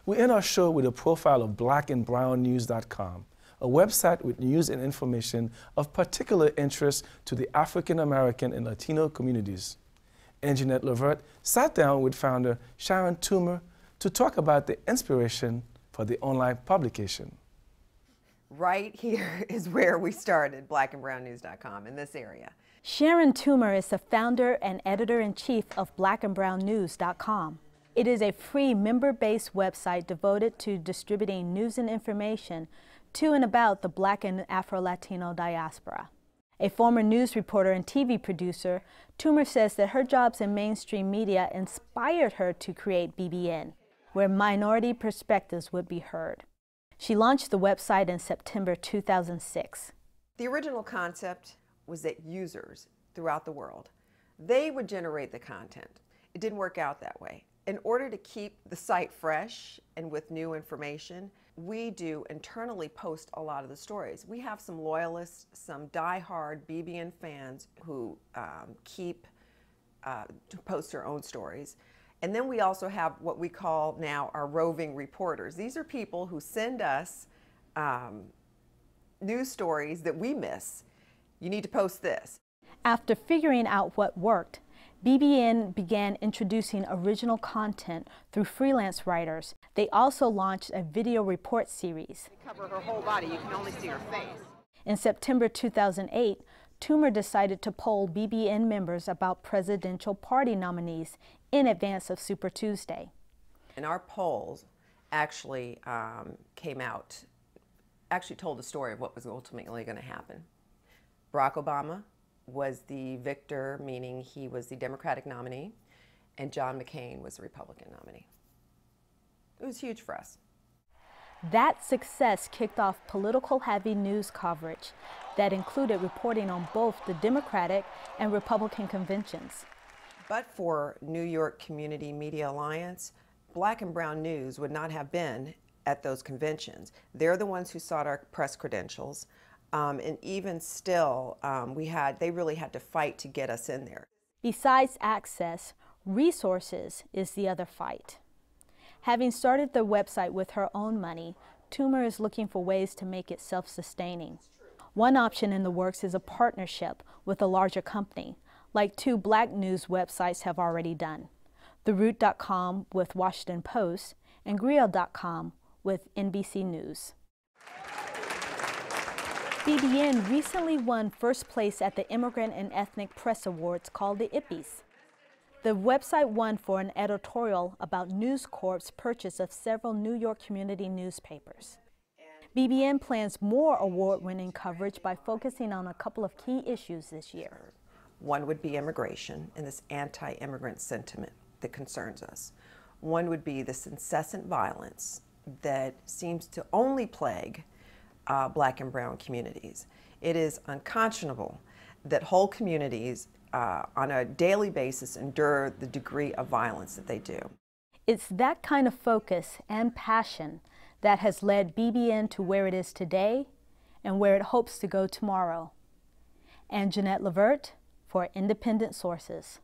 We end our show with a profile of blackandbrownnews.com, a website with news and information of particular interest to the African American and Latino communities. And Jeanette Levert sat down with founder Sharon Toomer to talk about the inspiration for the online publication. Right here is where we started, blackandbrownnews.com, in this area. Sharon Toomer is the founder and editor-in-chief of blackandbrownnews.com. It is a free member-based website devoted to distributing news and information to and about the Black and Afro-Latino diaspora. A former news reporter and TV producer, Toomer says that her jobs in mainstream media inspired her to create BBN, where minority perspectives would be heard. She launched the website in September 2006. The original concept was that users throughout the world, they would generate the content. It didn't work out that way. In order to keep the site fresh and with new information, we do internally post a lot of the stories. We have some loyalists, some die-hard BBN fans who post their own stories. And then we also have what we call now our roving reporters. These are people who send us news stories that we miss. You need to post this. After figuring out what worked, BBN began introducing original content through freelance writers. They also launched a video report series. They cover her whole body, you can only see her face. In September 2008, Toomer decided to poll BBN members about presidential party nominees in advance of Super Tuesday. And our polls actually told the story of what was ultimately going to happen. Barack Obama was the victor, meaning he was the Democratic nominee, and John McCain was the Republican nominee. It was huge for us. That success kicked off political-heavy news coverage that included reporting on both the Democratic and Republican conventions. But for New York Community Media Alliance, Black and Brown News would not have been at those conventions. They're the ones who sought our press credentials. And even still, they really had to fight to get us in there. Besides access, resources is the other fight. Having started the website with her own money, Toomer is looking for ways to make it self-sustaining. One option in the works is a partnership with a larger company, like two Black news websites have already done, TheRoot.com with Washington Post and Griot.com with NBC News. BBN recently won first place at the Immigrant and Ethnic Press Awards called the IPPIs. The website won for an editorial about News Corp's purchase of several New York community newspapers. BBN plans more award-winning coverage by focusing on a couple of key issues this year. One would be immigration and this anti-immigrant sentiment that concerns us. One would be this incessant violence that seems to only plague Black and brown communities. It is unconscionable that whole communities on a daily basis endure the degree of violence that they do. It's that kind of focus and passion that has led BBN to where it is today and where it hopes to go tomorrow. And Jeanette Levert for Independent Sources.